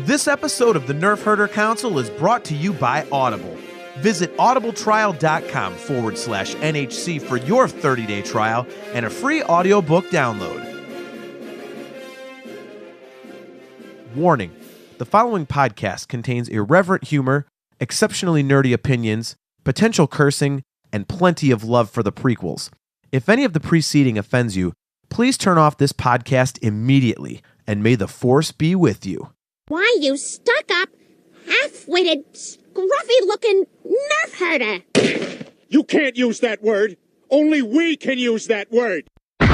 This episode of the Nerf Herder Council is brought to you by Audible. Visit audibletrial.com/NHC for your 30-day trial and a free audiobook download. Warning: the following podcast contains irreverent humor, exceptionally nerdy opinions, potential cursing, and plenty of love for the prequels. If any of the preceding offends you, please turn off this podcast immediately, and may the Force be with you. Why, you stuck-up, half-witted, scruffy-looking nerf herder! You can't use that word! Only we can use that word! An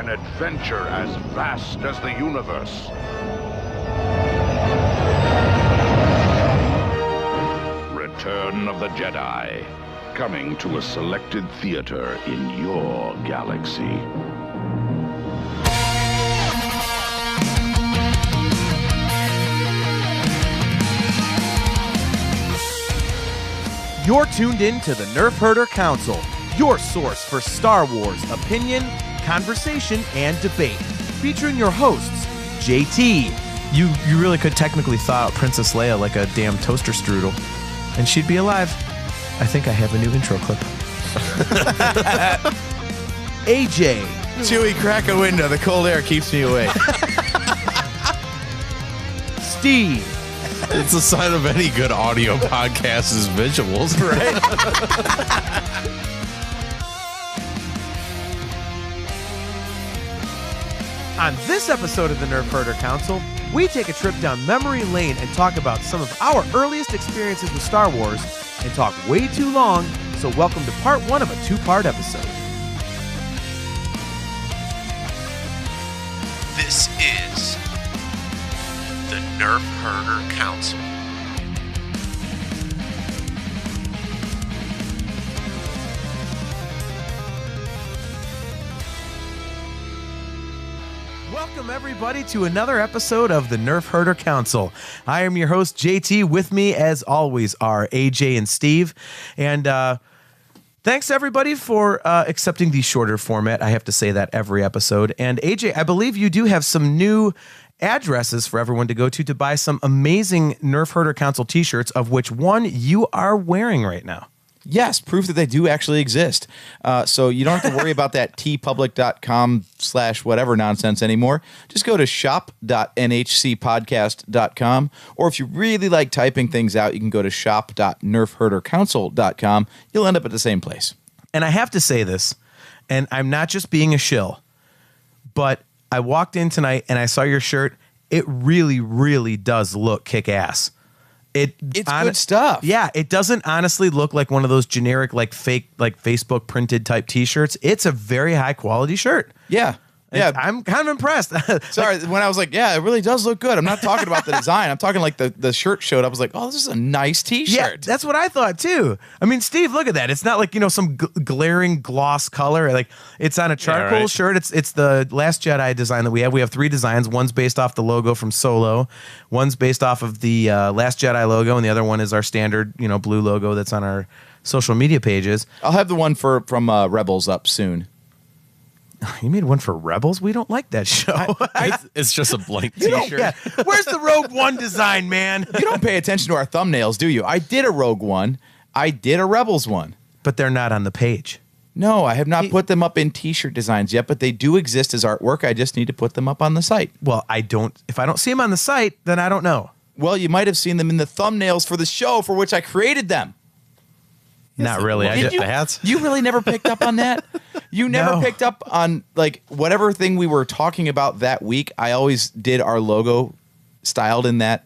adventure as vast as the universe. Return of the Jedi. Coming to a selected theater in your galaxy. You're tuned in to the Nerf Herder Council, your source for Star Wars opinion, conversation, and debate. Featuring your hosts, JT. You really could technically thaw out Princess Leia like a damn toaster strudel, and she'd be alive. I think I have a new intro clip. AJ. Chewy, crack a window. The cold air keeps me awake. Steve. It's a sign of any good audio podcast is visuals, right? On this episode of the Nerf Herder Council, we take a trip down memory lane and talk about some of our earliest experiences with Star Wars and talk way too long, so welcome to part one of a two-part episode. This is the Nerf Herder Council. Welcome, everybody, to another episode of the Nerf Herder Council. I am your host, JT. With me, as always, are AJ and Steve. And thanks, everybody, for accepting the shorter format. I have to say that every episode. And AJ, I believe you do have some new addresses for everyone to go to buy some amazing Nerf Herder Council t-shirts, of which one you are wearing right now. Yes, proof that they do actually exist. So you don't have to worry about that tpublic.com/whatever nonsense anymore. Just go to shop.nhcpodcast.com. Or if you really like typing things out, you can go to shop.nerfherdercouncil.com. You'll end up at the same place. And I have to say this, and I'm not just being a shill, but I walked in tonight and I saw your shirt. It really, really does look kick-ass. It's good stuff. Yeah, it doesn't honestly look like one of those generic, like fake, like Facebook printed type t-shirts. It's a very high quality shirt. Yeah. Yeah, I'm kind of impressed. Sorry, when I was like, yeah, it really does look good. I'm not talking about the design. I'm talking like the shirt showed up. I was like, oh, this is a nice t-shirt. Yeah, that's what I thought too. I mean, Steve, look at that. It's not like, some glaring gloss color. Like, it's on a charcoal shirt. It's the Last Jedi design that we have. We have three designs. One's based off the logo from Solo. One's based off of the Last Jedi logo, and the other one is our standard, blue logo that's on our social media pages. I'll have the one from Rebels up soon. You made one for Rebels? We don't like that show. It's just a blank t-shirt. Yeah. Where's the Rogue One design, man? You don't pay attention to our thumbnails, do you? I did a Rogue One. I did a Rebels one. But they're not on the page. No, I have not put them up in t-shirt designs yet, but they do exist as artwork. I just need to put them up on the site. Well, if I don't see them on the site, then I don't know. Well, you might have seen them in the thumbnails for the show for which I created them. Not really. The hats. You really never picked up on that? You never picked up on, like, whatever thing we were talking about that week. I always did our logo styled in that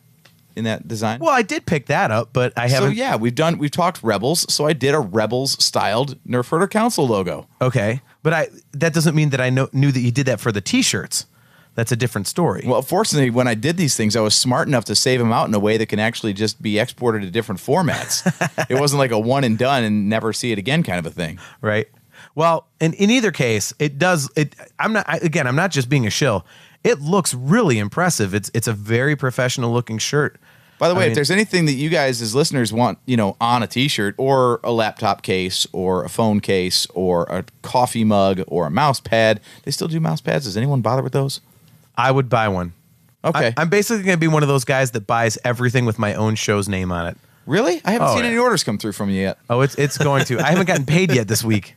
design. Well, I did pick that up, but I haven't. So yeah, we've talked Rebels, so I did a Rebels styled Nerf Herder Council logo. Okay, but that doesn't mean that I knew that you did that for the t-shirts. That's a different story. Well, fortunately, when I did these things, I was smart enough to save them out in a way that can actually just be exported to different formats. It wasn't like a one and done and never see it again kind of a thing. Right. Well, in either case, I'm not just being a shill. It looks really impressive. It's a very professional looking shirt. By the way, if there's anything that you guys as listeners want, on a t-shirt or a laptop case or a phone case or a coffee mug or a mouse pad, they still do mouse pads. Does anyone bother with those? I would buy one. Okay. I'm basically going to be one of those guys that buys everything with my own show's name on it. Really? I haven't Oh, seen yeah. any orders come through from you yet. Oh, it's going to. I haven't gotten paid yet this week.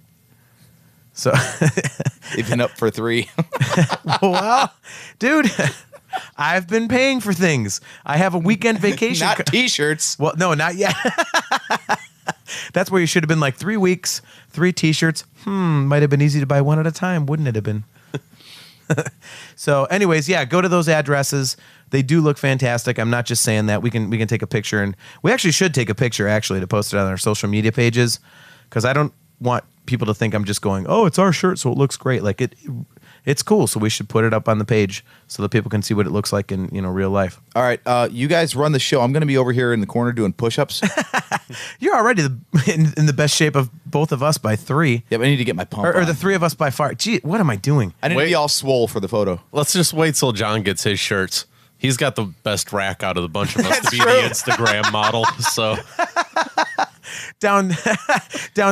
So, They've been up for 3. well, dude, I've been paying for things. I have a weekend vacation. Not T-shirts. Well, no, not yet. That's where you should have been, like 3 weeks, 3 T-shirts. Might have been easy to buy one at a time, wouldn't it have been? So, anyways, yeah, go to those addresses. They do look fantastic. I'm not just saying that. We can take a picture, and we actually should take a picture actually to post it on our social media pages, because I don't want people to think I'm just going, oh, it's our shirt, so it looks great. Like it's cool, so we should put it up on the page so that people can see what it looks like in real life. All right, you guys run the show. I'm going to be over here in the corner doing push-ups. You're already in the best shape of both of us by 3. Yeah, but I need to get my pump Or on. the 3 of us by far. Gee, what am I doing? I need to be all swole for the photo. Let's just wait till John gets his shirts. He's got the best rack out of the bunch of us to be the Instagram model. So Down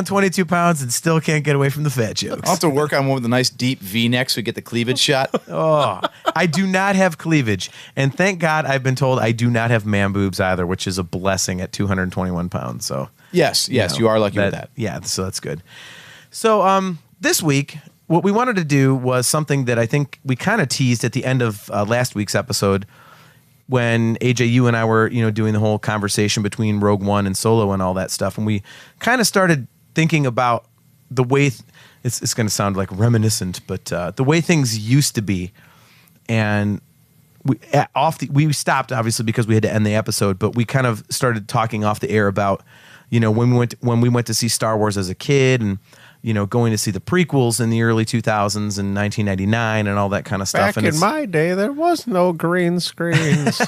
22 pounds and still can't get away from the fat jokes. I'll have to work on one with a nice deep V-neck so we get the cleavage shot. Oh, I do not have cleavage. And thank God I've been told I do not have man boobs either, which is a blessing at 221 pounds. So Yes, you are lucky with that. Yeah, so that's good. So this week, what we wanted to do was something that I think we kind of teased at the end of last week's episode, when AJ, you and I were, doing the whole conversation between Rogue One and Solo and all that stuff. And we kind of started thinking about the way, it's going to sound like reminiscent, but the way things used to be. And we stopped, obviously, because we had to end the episode, but we kind of started talking off the air about, when we went to see Star Wars as a kid, and going to see the prequels in the early 2000s and 1999 and all that kind of stuff. Back in my day, there was no green screens.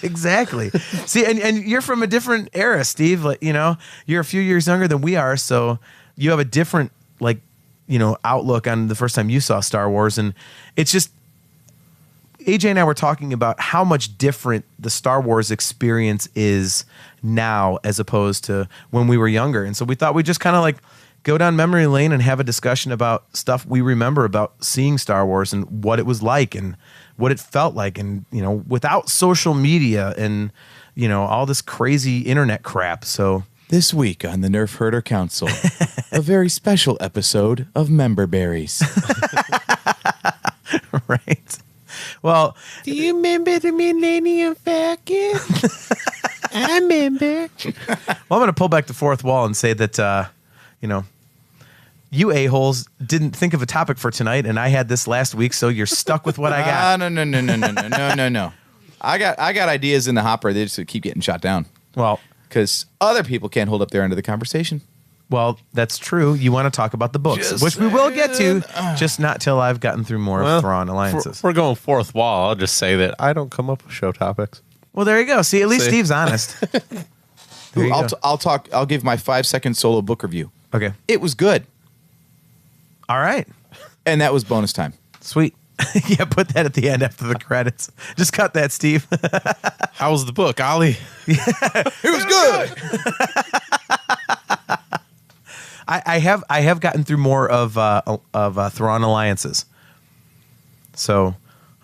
Exactly. See, and you're from a different era, Steve. Like, you're a few years younger than we are, so you have a different, outlook on the first time you saw Star Wars. And it's just, AJ and I were talking about how much different the Star Wars experience is now as opposed to when we were younger. And so we thought we'd just kind of go down memory lane and have a discussion about stuff we remember about seeing Star Wars and what it was like and what it felt like. And, without social media and, all this crazy internet crap. So This week on the Nerf Herder Council, a very special episode of Member Berries. right. Well, Do you remember the Millennium Falcon? I remember. well, I'm going to pull back the fourth wall and say that, you a-holes didn't think of a topic for tonight, and I had this last week, so you're stuck with what I got. No. I got ideas in the hopper. They just keep getting shot down Well, because other people can't hold up their end of the conversation. that's true. You want to talk about the books, Just which we will get to, just not till I've gotten through more of Thrawn Alliances. we're going fourth wall. I'll just say that I don't come up with show topics. Well, there you go. See, at least Steve's honest. There you go. I'll give my 5-second solo book review. Okay. It was good, All right. and that was bonus time. Sweet. Yeah, put that at the end after the credits. Just cut that, Steve. How was the book, Ollie? It was good. I have gotten through more of Thrawn Alliances. So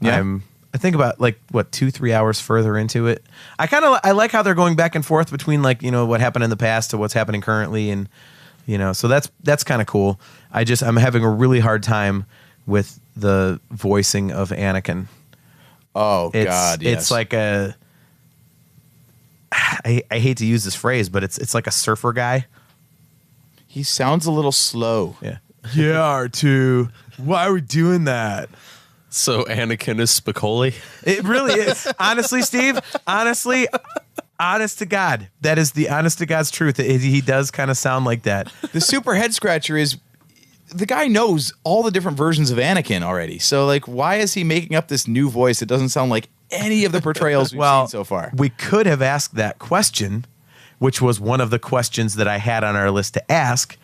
Yeah. I think about 2-3 hours further into it. I like how they're going back and forth between what happened in the past to what's happening currently, and so that's kind of cool. I'm having a really hard time with the voicing of Anakin. Oh God, yes. It's like I hate to use this phrase, but it's like a surfer guy. He sounds a little slow. Yeah. Yeah, R2. Why are we doing that? So Anakin is Spicoli. It really is. Honestly, Steve, honest to God, that is the honest to God's truth. He does kind of sound like that. The super head scratcher is the guy knows all the different versions of Anakin already. So why is he making up this new voice that doesn't sound like any of the portrayals we've seen so far? We could have asked that question, which was one of the questions that I had on our list to ask,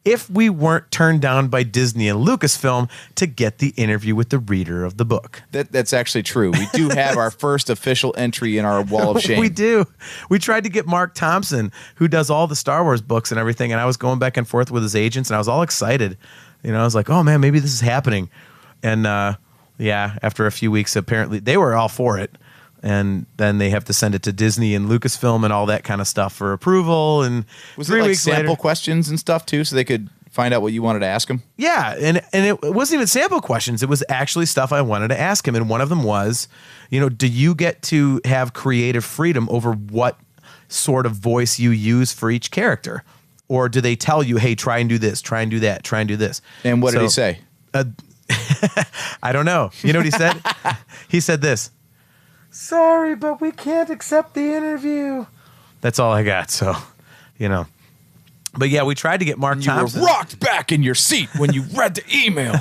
if we weren't turned down by Disney and Lucasfilm to get the interview with the reader of the book. That's actually true. We do have our first official entry in our wall of shame. We do. We tried to get Mark Thompson, who does all the Star Wars books and everything, and I was going back and forth with his agents, and I was all excited. I was like, oh, man, maybe this is happening. And Yeah, after a few weeks, apparently they were all for it. And then they have to send it to Disney and Lucasfilm and all that kind of stuff for approval. And Was 3 it like weeks sample later, questions and stuff too, so they could find out what you wanted to ask them? yeah, and it wasn't even sample questions. It was actually stuff I wanted to ask him. And one of them was, do you get to have creative freedom over what sort of voice you use for each character? Or do they tell you, hey, try and do this, try and do that, try and do this? And what did he say? I don't know. You know what he said? He said this. Sorry, but we can't accept the interview. That's all I got. So, But yeah, we tried to get Mark Thompson. You were rocked back in your seat when you read the email.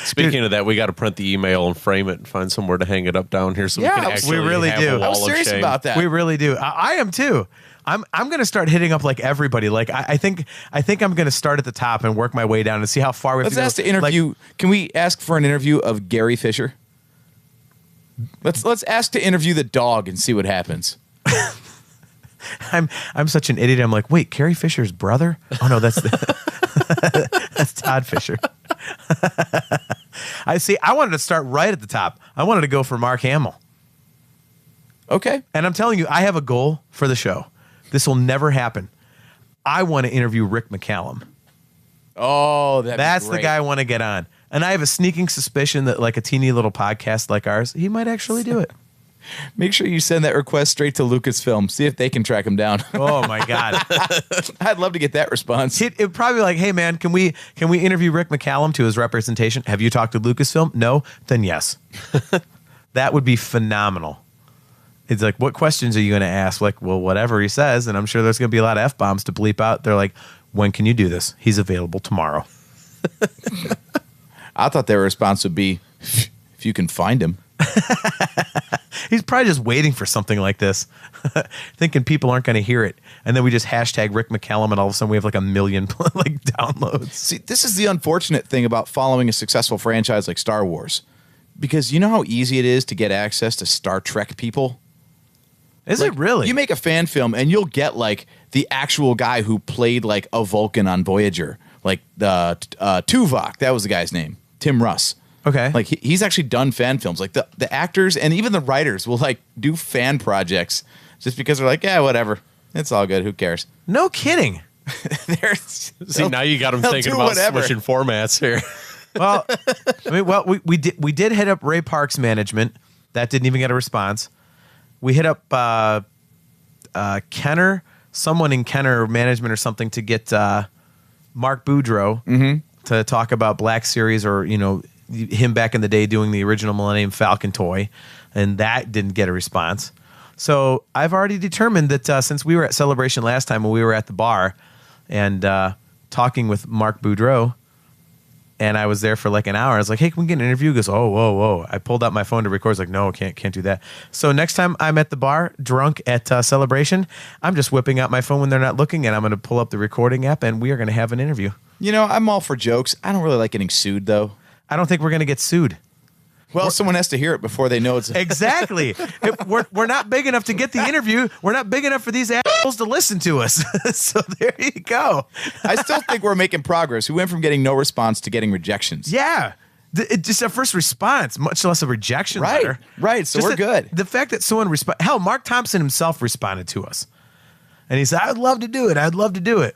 Speaking of that, we got to print the email and frame it and find somewhere to hang it up down here so we can actually really have do. a wall I was of serious shame. about that. We really do. I am too. I'm going to start hitting up like everybody. Like I think I'm going to start at the top and work my way down and see how far we have Let's to go. ask to interview. Can we ask for an interview of Gary Fisher? Let's ask to interview the dog and see what happens. I'm such an idiot. I'm like, wait, Carrie Fisher's brother? Oh no, that's that's Todd Fisher. I see. I wanted to start right at the top. I wanted to go for Mark Hamill. Okay. And I'm telling you, I have a goal for the show. This will never happen. I want to interview Rick McCallum. Oh, that's the guy I want to get on. And I have a sneaking suspicion that like a teeny little podcast like ours, he might actually do it. Make sure you send that request straight to Lucasfilm. See if they can track him down. Oh my God. I'd love to get that response. It probably like, hey man, can we interview Rick McCallum to his representation? Have you talked to Lucasfilm? No? Then yes. That would be phenomenal. It's like, what questions are you going to ask? Like, well, whatever he says, and I'm sure there's going to be a lot of F-bombs to bleep out. They're like, when can you do this? He's available tomorrow. I thought their response would be, if you can find him. He's probably just waiting for something like this, thinking people aren't going to hear it. And then we just hashtag Rick McCallum, and all of a sudden we have like 1 million like downloads. See, this is the unfortunate thing about following a successful franchise like Star Wars. Because you know how easy it is to get access to Star Trek people? Is it really? You make a fan film and you'll get like the actual guy who played like a Vulcan on Voyager. Like Tuvok, that was the guy's name. Tim Russ. Okay. Like he's actually done fan films. Like the actors and even the writers will like do fan projects just because they're like, yeah, whatever. It's all good. Who cares? No kidding. See, now you got them thinking about switching formats here. Well, we did hit up Ray Park's management. That didn't even get a response. We hit up Kenner, someone in Kenner management or something, to get Mark Boudreau to talk about Black Series, or him back in the day doing the original Millennium Falcon toy, and that didn't get a response. So I've already determined that since we were at Celebration last time when we were at the bar and talking with Mark Boudreau, and I was there for like an hour. I was like, hey, can we get an interview? He goes, oh, whoa. I pulled out my phone to record. I was like, no, can't do that. So next time I'm at the bar, drunk at Celebration, I'm just whipping out my phone when they're not looking, and I'm going to pull up the recording app, and we are going to have an interview. I'm all for jokes. I don't really like getting sued, though. I don't think we're going to get sued. Well, someone has to hear it before they know it's... Exactly. We're not big enough to get the interview. We're not big enough for these assholes to listen to us. So there you go. I still think we're making progress. We went from getting no response to getting rejections. Yeah. Just a first response, much less a rejection letter. Right. So we're good. The fact that someone hell, Mark Thompson himself responded to us. And he said, I'd love to do it. I'd love to do it.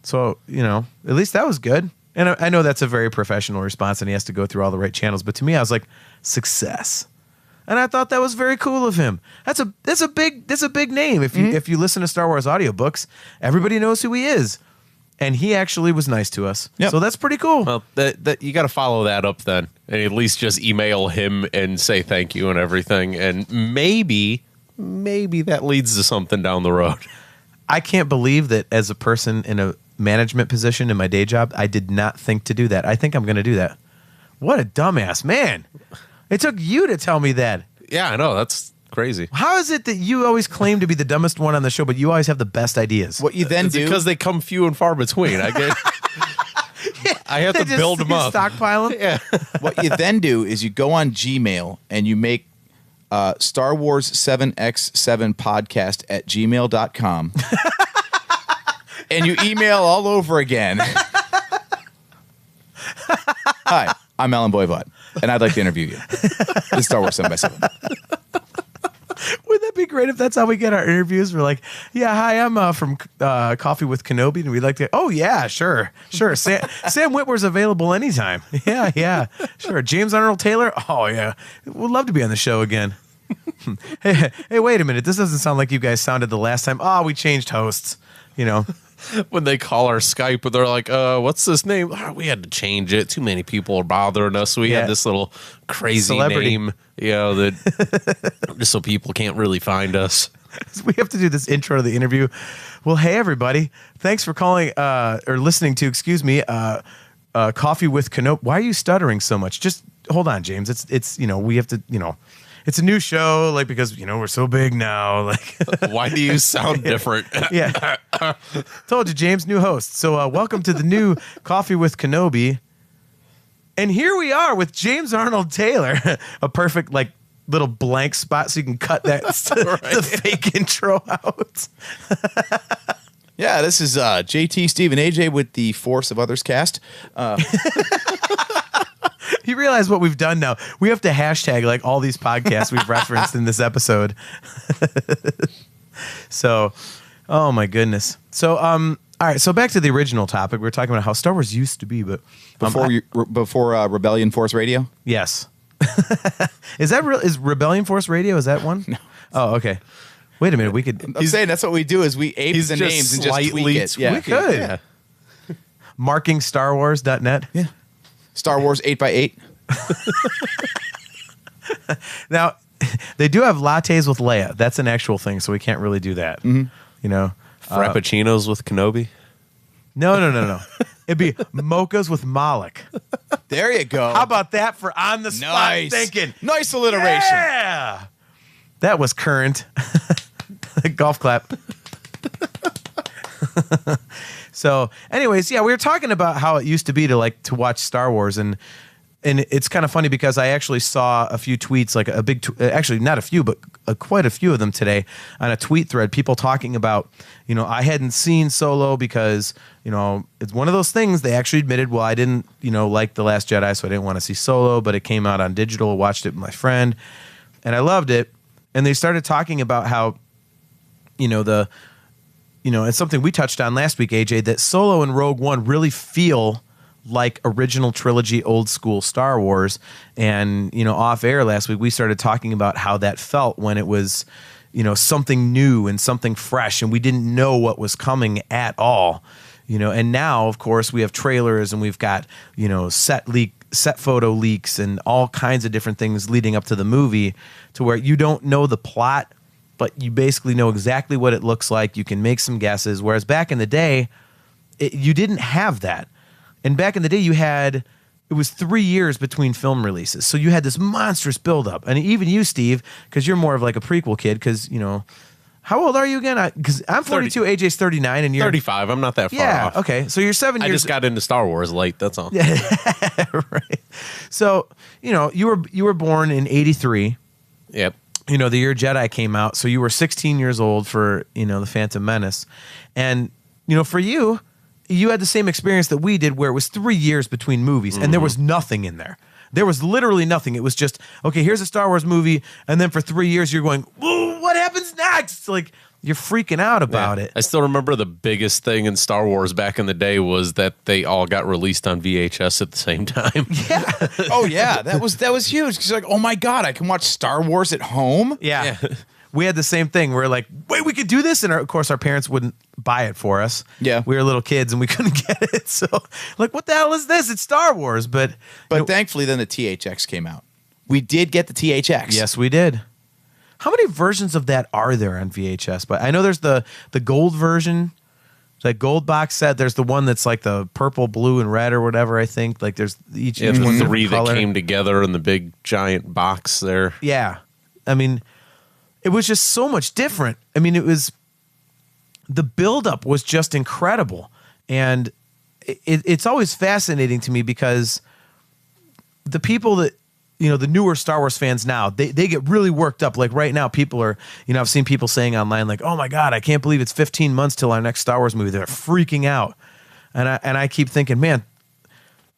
So, at least that was good. And I know that's a very professional response, and he has to go through all the right channels. But to me, I was like, success. And I thought that was very cool of him. That's a big name. If you listen to Star Wars audiobooks, everybody knows who he is. And he actually was nice to us. Yep. So that's pretty cool. Well, that you got to follow that up then, and at least just email him and say thank you and everything. And maybe that leads to something down the road. I can't believe that as a person in a management position in my day job, I did not think to do that. I think I'm going to do that. What a dumbass, man. It took you to tell me that. Yeah, I know. That's crazy. How is it that you always claim to be the dumbest one on the show, but you always have the best ideas? What you then do... Because they come few and far between. I have to build them up. Stockpile them? Yeah. What you then do is you go on Gmail and you make Star Wars 7x7 podcast at gmail.com. And you email all over again. Hi, I'm Alan Voivod, and I'd like to interview you. This is Star Wars 7x7. Wouldn't that be great if that's how we get our interviews? We're like, yeah, hi, I'm from Coffee with Kenobi, and we'd like to, oh, yeah, sure. Sam Witwer's available anytime. Yeah, sure. James Arnold Taylor, oh, yeah. We'd love to be on the show again. Hey, wait a minute. This doesn't sound like you guys sounded the last time. Oh, we changed hosts, you know. When they call our Skype, they're like, what's this name? Oh, we had to change it. Too many people are bothering us. We had this little crazy Celebrity name, that just so people can't really find us. We have to do this intro to the interview. Well, hey, everybody. Thanks for calling or listening to, Coffee with Kenobi. Why are you stuttering so much? Just hold on, James. It's we have to, it's a new show, like, because, we're so big now. Like, why do you sound different? Yeah. Told you, James, new host. So welcome to the new Coffee with Kenobi. And here we are with James Arnold Taylor, a perfect, like, little blank spot so you can cut that the fake intro out. Yeah, this is JT, Steve, and AJ with the Force of Others cast. You realize what we've done now? We have to hashtag like all these podcasts we've referenced in this episode. So, oh my goodness. So, all right. So back to the original topic. We were talking about how Star Wars used to be, but Before Rebellion Force Radio? yes. Is that real? Is Rebellion Force Radio? Is that one? No. Oh, okay. Wait a minute. We could. I'm saying that's what we do is we ape the names and just tweak it. Yeah. We could. Yeah. MarkingStarWars.net. Yeah. Star Wars 8x8. Now, they do have lattes with Leia. That's an actual thing, so we can't really do that. Mm-hmm. Frappuccinos with Kenobi. No. It'd be mochas with Malik. There you go. How about that for on the spot thinking? Nice alliteration. Yeah. That was current. Golf clap. So, anyways, yeah, we were talking about how it used to be to watch Star Wars, and it's kind of funny because I actually saw a few tweets, like a big, actually not a few, but quite a few of them today on a tweet thread. People talking about, I hadn't seen Solo because, it's one of those things they actually admitted. Well, I didn't, like The Last Jedi, so I didn't want to see Solo, but it came out on digital. Watched it with my friend, and I loved it. And they started talking about how, it's something we touched on last week, AJ, that Solo and Rogue One really feel like original trilogy, old school Star Wars. And, off air last week, we started talking about how that felt when it was, something new and something fresh, and we didn't know what was coming at all. And now, of course, we have trailers and we've got, set photo leaks and all kinds of different things leading up to the movie to where you don't know the plot, but you basically know exactly what it looks like. You can make some guesses. Whereas back in the day, you didn't have that. And back in the day, it was 3 years between film releases. So you had this monstrous buildup. And even you, Steve, because you're more of like a prequel kid, because, how old are you again? Because I'm 42, 30. AJ's 39, and you're 35. I'm not that far off. Okay. So you're 7 years. I just got into Star Wars late. That's all. Right. So, you were born in 83. Yep. The year Jedi came out. So you were 16 years old for, The Phantom Menace. And, for you had the same experience that we did where it was 3 years between movies and there was nothing in there. There was literally nothing. It was just, okay, here's a Star Wars movie. And then for 3 years you're going, whoa, what happens next? Like, you're freaking out about it. I still remember the biggest thing in Star Wars back in the day was that they all got released on VHS at the same time. Yeah. Oh yeah, that was huge. Because like, oh my God, I can watch Star Wars at home. Yeah. We had the same thing. We're like, wait, we could do this, and of course our parents wouldn't buy it for us. Yeah, we were little kids and we couldn't get it. So, like, what the hell is this? It's Star Wars, but thankfully, then the THX came out. We did get the THX. Yes, we did. How many versions of that are there on VHS? But I know there's the gold version, that gold box set. There's the one that's like the purple, blue, and red or whatever. I think like there's each one's a 3 color. That came together in the big giant box there. Yeah, I mean, it was just so much different. I mean, the buildup was just incredible, and it's always fascinating to me because the people that, the newer Star Wars fans now, they get really worked up. Like right now, people are, I've seen people saying online like, oh my God, I can't believe it's 15 months till our next Star Wars movie. They're freaking out. And I keep thinking, man,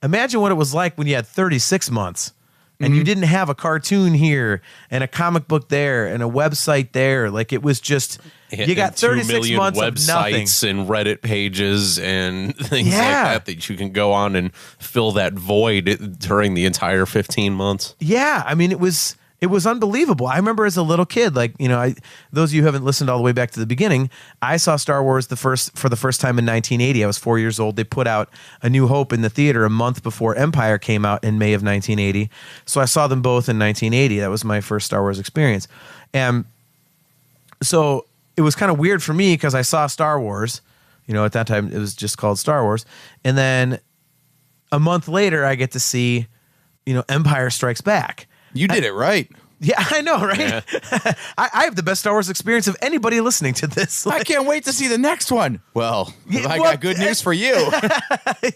imagine what it was like when you had 36 months and you didn't have a cartoon here and a comic book there and a website there. Like it was just, you got 36 months of nothing. Websites and Reddit pages and things like that you can go on and fill that void during the entire 15 months. Yeah. I mean, it was unbelievable. I remember as a little kid, like, those of you who haven't listened all the way back to the beginning, I saw Star Wars for the first time in 1980. I was 4 years old. They put out A New Hope in the theater a month before Empire came out in May of 1980. So I saw them both in 1980. That was my first Star Wars experience. And so it was kind of weird for me because I saw Star Wars, at that time it was just called Star Wars. And then a month later I get to see, Empire Strikes Back. You did it right. Yeah, I know, right? Yeah. I have the best Star Wars experience of anybody listening to this. I can't wait to see the next one. Well, I got good news for you.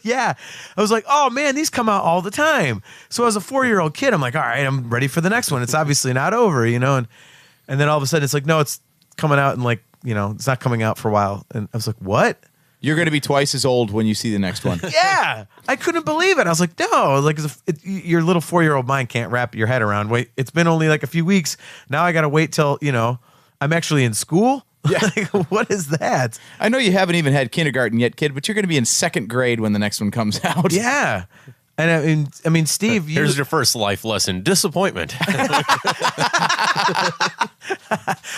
Yeah. I was like, oh, man, these come out all the time. So as a 4-year-old kid, I'm like, all right, I'm ready for the next one. It's obviously not over, and then all of a sudden it's like, no, it's coming out and it's not coming out for a while. And I was like, what? You're going to be twice as old when you see the next one. Yeah. I couldn't believe it. I was like, no, like your little 4-year-old mind can't wrap your head around. Wait, it's been only like a few weeks. Now I got to wait till, I'm actually in school. Yeah. Like, what is that? I know you haven't even had kindergarten yet, kid, but you're going to be in 2nd grade when the next one comes out. Yeah. And I mean, Steve, here's your first life lesson: disappointment.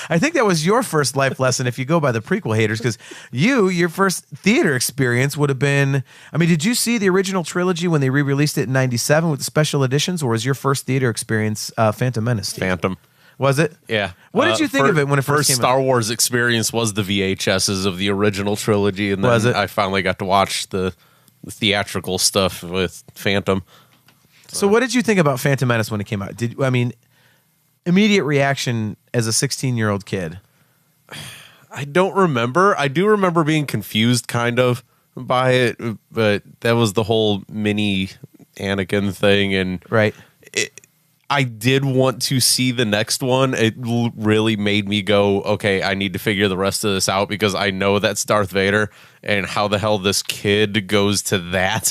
I think that was your first life lesson if you go by the prequel haters, because your first theater experience would have been, did you see the original trilogy when they re-released it in 97 with the special editions, or was your first theater experience Phantom Menace, Steve? Phantom. Was it? Yeah. What did you think of it when it first came out? Star Wars experience was the VHSs of the original trilogy, and then I finally got to watch the theatrical stuff with Phantom. So what did you think about Phantom Menace when it came out? Immediate reaction as a 16-year-old kid? I don't remember. I do remember being confused kind of by it, but that was the whole mini Anakin thing. And right. I did want to see the next one. It really made me go, okay, I need to figure the rest of this out because I know that's Darth Vader, and how the hell this kid goes to that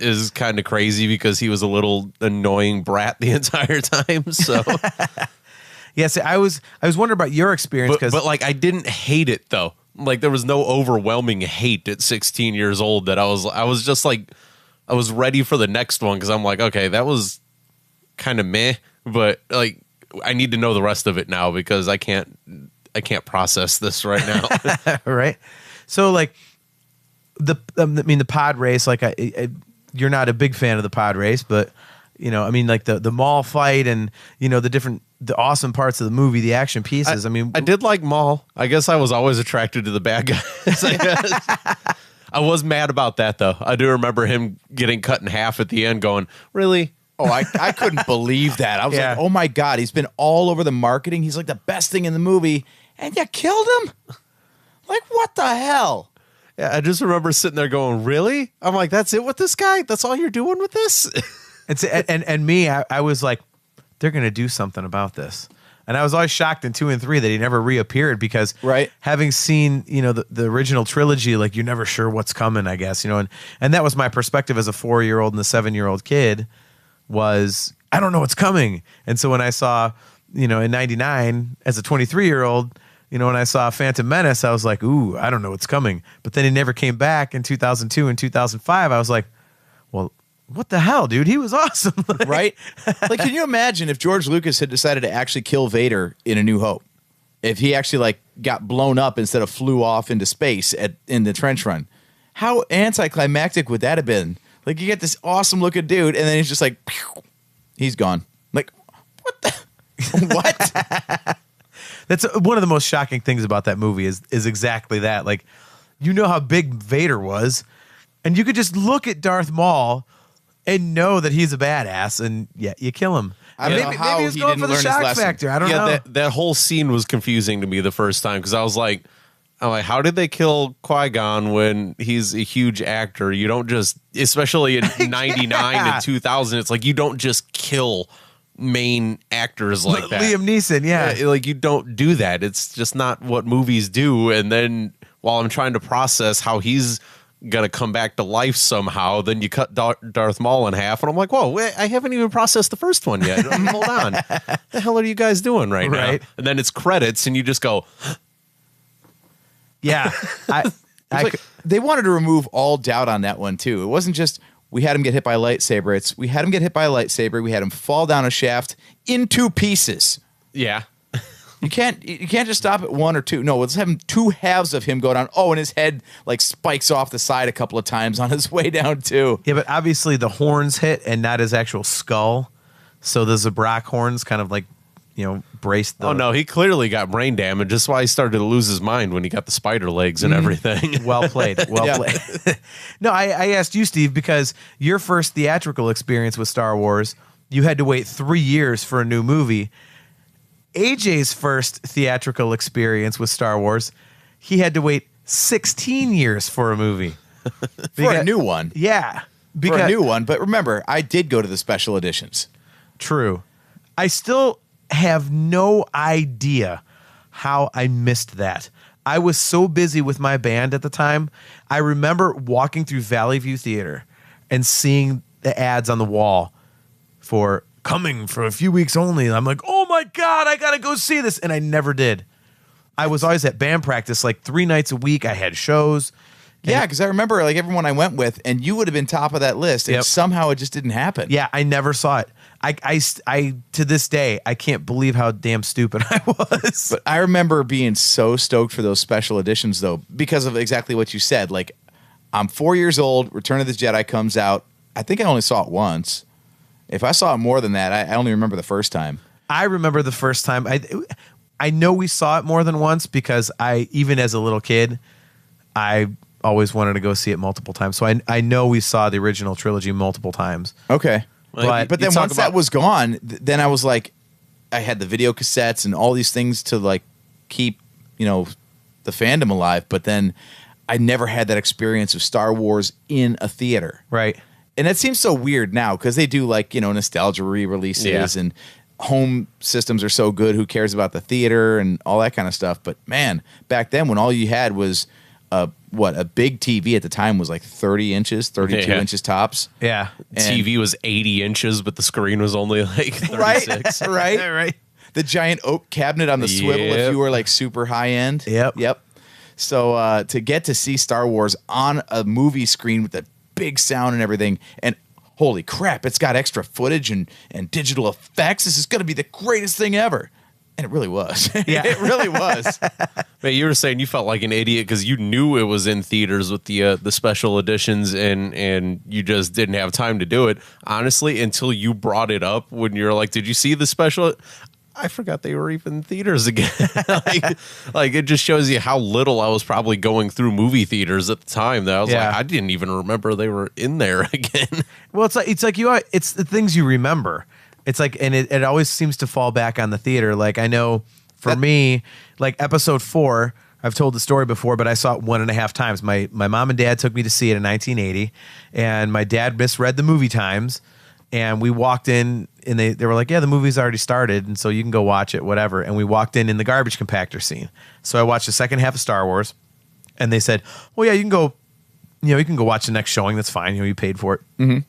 is kind of crazy because he was a little annoying brat the entire time. So, yes, I was wondering about your experience, but I didn't hate it though. Like there was no overwhelming hate at 16 years old that I was just like, I was ready for the next one because I'm like, okay, that was kind of meh, but like I need to know the rest of it now because I can't process this right now. Right. So like the pod race, like you're not a big fan of the pod race, but like the mall fight and the awesome parts of the movie, the action pieces. I did like Maul. I guess I was always attracted to the bad guys. I guess. I was mad about that though. I do remember him getting cut in half at the end going, really? Oh, I couldn't believe that. I was like, oh my God, he's been all over the marketing. He's like the best thing in the movie. And you killed him? Like, what the hell? Yeah, I just remember sitting there going, really? I'm like, that's it with this guy? That's all you're doing with this? And me, I was like, they're going to do something about this. And I was always shocked in 2 and 3 that he never reappeared because having seen, the original trilogy, like you're never sure what's coming, I guess, and that was my perspective as a 4-year-old and a 7-year-old kid. Was I don't know what's coming. And so when I saw, in 99 as a 23-year-old, when I saw Phantom Menace, I was like, ooh, I don't know what's coming. But then he never came back in 2002 and 2005. I was like, well, what the hell, dude? He was awesome. Right? Like, can you imagine if George Lucas had decided to actually kill Vader in A New Hope? If he actually got blown up instead of flew off into space in the trench run? How anticlimactic would that have been? Like, you get this awesome looking dude, and then he's just like, pew, he's gone. Like, what the? What? That's one of the most shocking things about that movie is exactly that. Like, how big Vader was, and you could just look at Darth Maul and know that he's a badass, and you kill him. Maybe he was going for the shock factor. I don't know. That whole scene was confusing to me the first time because I was like, how did they kill Qui-Gon when he's a huge actor? You don't just, especially in 99 and 2000, it's like you don't just kill main actors like that. Liam Neeson, yeah. Like you don't do that. It's just not what movies do. And then while I'm trying to process how he's gonna come back to life somehow. Then you cut Darth Maul in half, and I'm like, whoa, wait, I haven't even processed the first one yet. Hold on, what the hell are you guys doing right now? And then it's credits, and you just go, yeah. They wanted to remove all doubt on that one too. It wasn't just we had him get hit by a lightsaber. It's we had him get hit by a lightsaber. We had him fall down a shaft in 2 pieces. yeah. You can't just stop at 1 or 2. No, let's have him 2 halves of him go down. Oh, and his head like spikes off the side a couple of times on his way down too. Yeah, but obviously the horns hit and not his actual skull. So the Zabrak horns kind of like, braced the... Oh, no, he clearly got brain damage. That's why he started to lose his mind when he got the spider legs and everything. Well played. Well played. No, I asked you, Steve, because your first theatrical experience with Star Wars, you had to wait 3 years for a new movie. AJ's first theatrical experience with Star Wars, he had to wait 16 years for a movie. For a new one. Yeah. For a new one. But remember, I did go to the special editions. True. I still have no idea how I missed that. I was so busy with my band at the time. I remember walking through Valley View Theater and seeing the ads on the wall for coming for a few weeks only. I'm like, oh my God, I got to go see this. And I never did. I was always at band practice like 3 nights a week. I had shows. Yeah, because I remember like everyone I went with, and you would have been top of that list, and somehow it just didn't happen. Yeah, I never saw it. I to this day, I can't believe how damn stupid I was. But I remember being so stoked for those special editions, though, because of exactly what you said. Like, I'm 4 years old, Return of the Jedi comes out. I think I only saw it once. If I saw it more than that, I only remember the first time. I remember the first time. I know we saw it more than once because even as a little kid, I always wanted to go see it multiple times. So I know we saw the original trilogy multiple times. Okay. But then once that was gone, then I was like, I had the video cassettes and all these things to like keep, the fandom alive. But then I never had that experience of Star Wars in a theater. Right. And it seems so weird now because they do like, nostalgia re-releases and home systems are so good. Who cares about the theater and all that kind of stuff? But man, back then when all you had was a big TV at the time was like 30 inches, 32 inches tops. Yeah. And TV was 80 inches, but the screen was only like 36. Right. The giant oak cabinet on the swivel if you were like super high end. Yep. So to get to see Star Wars on a movie screen with the big sound and everything, and holy crap, it's got extra footage and digital effects. This is going to be the greatest thing ever. And it really was. Yeah. It really was. Man, you were saying you felt like an idiot because you knew it was in theaters with the special editions and you just didn't have time to do it. Honestly, until you brought it up when you're like, did you see the special? I forgot they were even in theaters again. like it just shows you how little I was probably going through movie theaters at the time that I was like, I didn't even remember they were in there again. Well, it's the things you remember. It's like, and it always seems to fall back on the theater. Like I know for me, like episode 4, I've told the story before, but I saw it 1.5 times. My mom and dad took me to see it in 1980, and my dad misread the movie times, and we walked in, and they were like, yeah, the movie's already started, and so you can go watch it, whatever. And we walked in the garbage compactor scene. So I watched the second half of Star Wars, and they said, well, yeah, you can go watch the next showing. That's fine. You paid for it. Mm-hmm.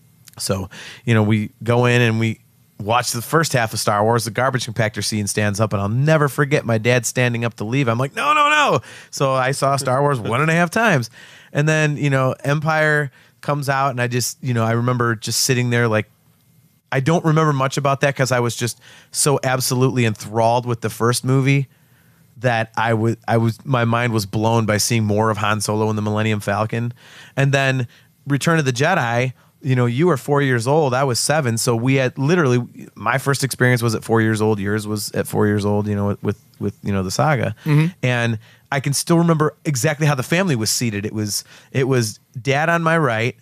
So, we go in and we watch the first half of Star Wars. The garbage compactor scene stands up, and I'll never forget my dad standing up to leave. I'm like, no. So I saw Star Wars 1.5 times. And then, Empire comes out, and I just, I remember just sitting there like, I don't remember much about that because I was just so absolutely enthralled with the first movie that my mind was blown by seeing more of Han Solo and the Millennium Falcon. And then Return of the Jedi, you were 4 years old. I was 7. So we had literally, my first experience was at 4 years old. Yours was at 4 years old, with the saga. Mm-hmm. And I can still remember exactly how the family was seated. It was dad on my right,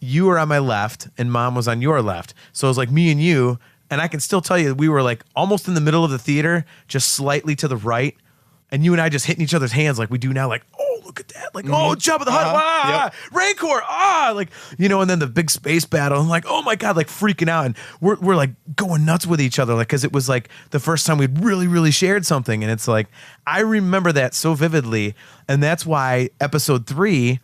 you were on my left, and mom was on your left. So it was like me and you. And I can still tell you, we were like almost in the middle of the theater, just slightly to the right. And you and I just hitting each other's hands like we do now, like, oh, look at that. Like, oh, Jabba the Hutt, Rancor, like, and then the big space battle. I'm like, oh my God, like freaking out. And we're like going nuts with each other, like, because it was like the first time we'd really, really shared something. And it's like, I remember that so vividly. And that's why episode 3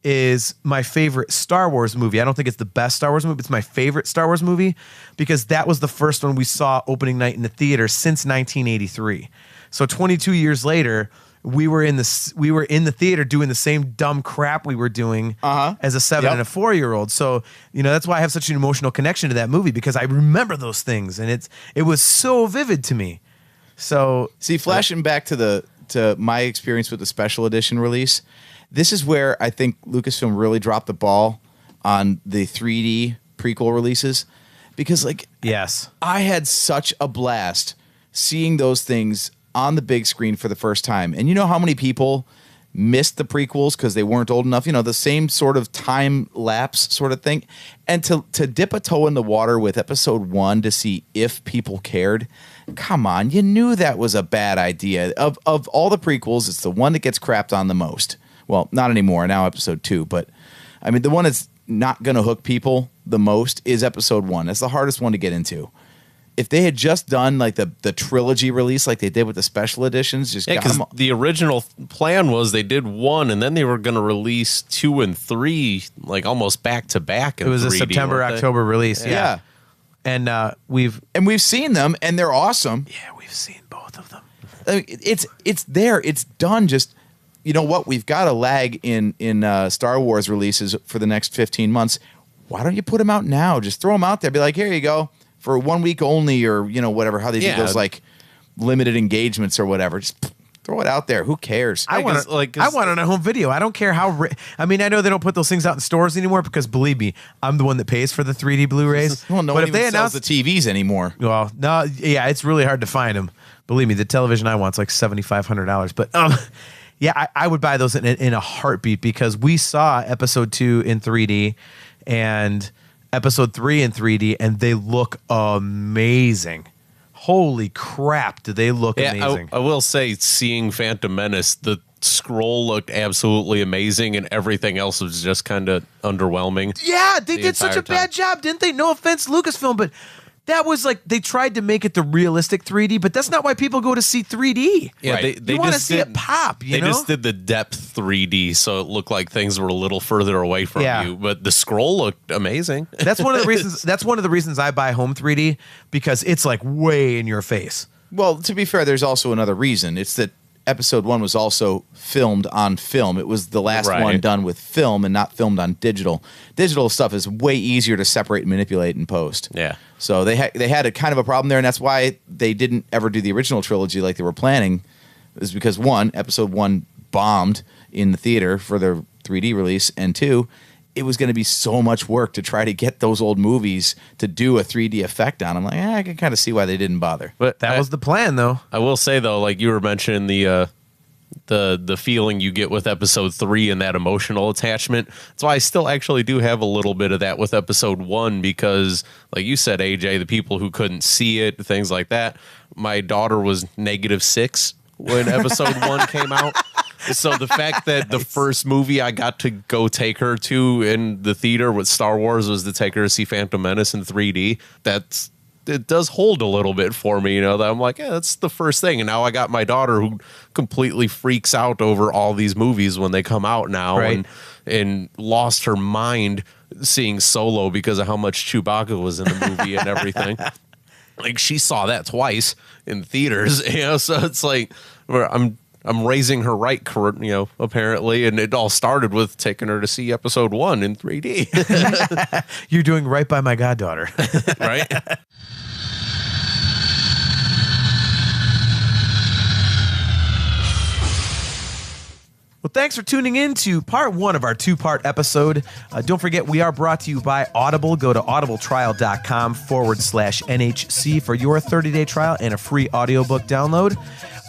is my favorite Star Wars movie. I don't think it's the best Star Wars movie, but it's my favorite Star Wars movie because that was the first one we saw opening night in the theater since 1983. So 22 years later, we were in the theater doing the same dumb crap we were doing as a 7 and a 4-year-old. So, that's why I have such an emotional connection to that movie because I remember those things and it was so vivid to me. So, see, flashing back to my experience with the special edition release, this is where I think Lucasfilm really dropped the ball on the 3D prequel releases because, yes, I had such a blast seeing those things on the big screen for the first time. And you know how many people missed the prequels because they weren't old enough? The same sort of time lapse sort of thing. And to dip a toe in the water with episode 1 to see if people cared, come on, you knew that was a bad idea. Of all the prequels, it's the one that gets crapped on the most. Well, not anymore. Now episode 2. But, I mean, the one that's not going to hook people the most is episode 1. That's the hardest one to get into. If they had just done the trilogy release like they did with the special editions, because the original plan was they did 1 and then they were going to release 2 and 3 almost back to back. It was 3D, a September-October release. Yeah. And we've seen them and they're awesome. Yeah, we've seen both of them. I mean, it's there. It's done. Just you know what? We've got a lag in Star Wars releases for the next 15 months. Why don't you put them out now? Just throw them out there. Be like, here you go. For 1 week only, or whatever, how they do those limited engagements or whatever. Just throw it out there. Who cares? I want it on a home video. I don't care how. I mean, I know they don't put those things out in stores anymore because believe me, I'm the one that pays for the 3D Blu-rays. Well, no one even sells the TVs anymore. Well, no, yeah, it's really hard to find them. Believe me, the television I want's like $7,500. But yeah, I would buy those in a heartbeat because we saw episode 2 in 3D and episode 3 in 3D, and they look amazing. Holy crap, do they look amazing. I will say, seeing Phantom Menace, the scroll looked absolutely amazing, and everything else was just kind of underwhelming. Yeah, they did such a bad job, didn't they? No offense, Lucasfilm, but that was they tried to make it the realistic 3D, but that's not why people go to see 3D. Yeah, right. They want to see it pop, They just did the depth 3D, so it looked like things were a little further away from you, but the scroll looked amazing. That's one of the reasons. That's one of the reasons I buy home 3D because it's way in your face. Well, to be fair, there's also another reason. It's that episode 1 was also filmed on film. It was the last one done with film and not filmed on digital. Digital stuff is way easier to separate and manipulate in post. Yeah. So they had a kind of a problem there, and that's why they didn't ever do the original trilogy like they were planning. It was because episode 1 bombed in the theater for their 3D release, and 2, it was going to be so much work to try to get those old movies to do a 3D effect on them. I can kind of see why they didn't bother. But that was the plan, though. I will say, though, like you were mentioning the feeling you get with episode 3 and that emotional attachment. That's why I still actually do have a little bit of that with episode 1 because, like you said, AJ, the people who couldn't see it, things like that. My daughter was -6 when episode 1 came out. So the fact that the first movie I got to go take her to in the theater with Star Wars was to take her to see Phantom Menace in 3D, it does hold a little bit for me, that I'm like, yeah, that's the first thing. And now I got my daughter who completely freaks out over all these movies when they come out now and lost her mind seeing Solo because of how much Chewbacca was in the movie and everything. Like she saw that twice in theaters, so it's like I'm raising her right, apparently, and it all started with taking her to see episode 1 in 3D. You're doing right by my goddaughter. Right? Well, thanks for tuning in to part 1 of our 2-part episode. Don't forget, we are brought to you by Audible. Go to audibletrial.com/NHC for your 30-day trial and a free audiobook download.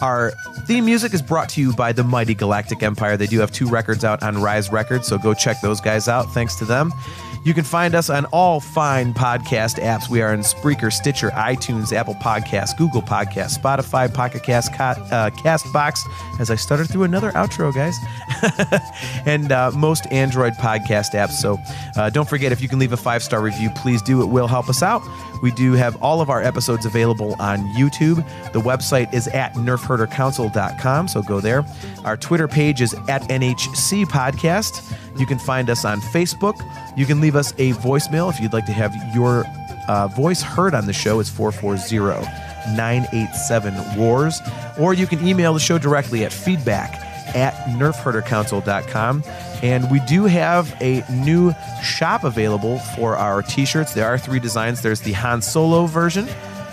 Our theme music is brought to you by the Mighty Galactic Empire. They do have 2 records out on Rise Records, so go check those guys out. Thanks to them. You can find us on all fine podcast apps. We are in Spreaker, Stitcher, iTunes, Apple Podcasts, Google Podcasts, Spotify, Pocket Cast, CastBox, as I stuttered through another outro, guys, and most Android podcast apps. So don't forget, if you can leave a 5-star review, please do. It will help us out. We do have all of our episodes available on YouTube. The website is at nerfherdercouncil.com, so go there. Our Twitter page is at NHC Podcast. You can find us on Facebook. You can leave us a voicemail if you'd like to have your voice heard on the show. It's 440-987-WARS. Or you can email the show directly at feedback@nerfherdercouncil.com. And we do have a new shop available for our t-shirts. There are 3 designs. There's the Han Solo version,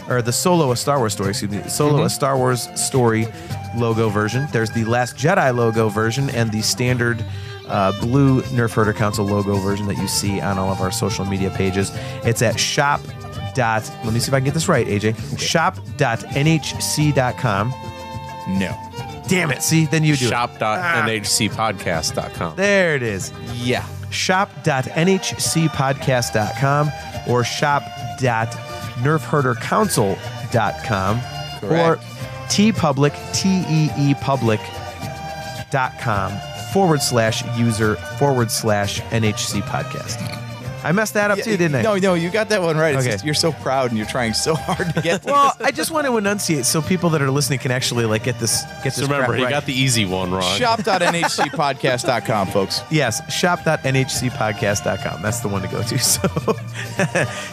or the Solo a Star Wars story, excuse me. Solo a Star Wars story logo version. There's the Last Jedi logo version and the standard blue Nerf Herder Council logo version that you see on all of our social media pages. It's at shop. Let me see if I can get this right, AJ. Okay. Shop.nhc.com. No. Damn it. See, then you do Shop.nhcpodcast.com. There it is. Yeah. Shop.nhcpodcast.com or shop.nerfherdercouncil.com or tpublic, teepublic.com/user/NHC podcast. I messed that up too, didn't I? No, you got that one right. It's Okay. just, you're so proud and you're trying so hard to get Well, I just want to enunciate so people that are listening can actually like get this. So remember, crap he right. got the easy one wrong. Shop.nhcpodcast.com, folks. Yes, shop.nhcpodcast.com. That's the one to go to. So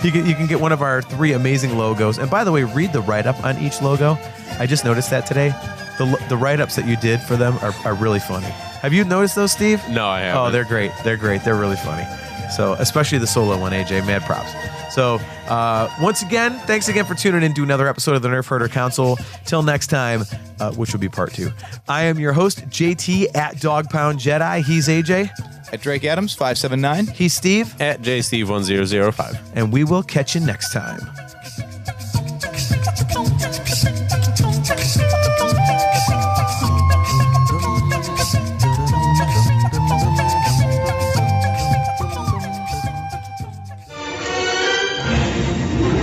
you can get one of our 3 amazing logos. And by the way, read the write-up on each logo. I just noticed that today. The write-ups that you did for them are really funny. Have you noticed those, Steve? No, I haven't. Oh, they're great. They're great. They're really funny. So especially the solo one, AJ. Mad props. So once again, thanks again for tuning in to another episode of the Nerf Herder Council. Till next time, which will be part 2. I am your host, JT at Dog Pound Jedi. He's AJ. At Drake Adams, 579. He's Steve. At JSteve1005. And we will catch you next time.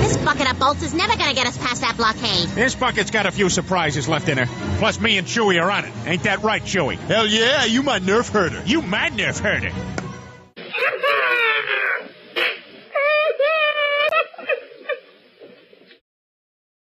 This bucket of bolts is never gonna get us past that blockade. This bucket's got a few surprises left in her. Plus, me and Chewie are on it. Ain't that right, Chewie? Hell yeah, you my nerf herder. You my Nerf herder.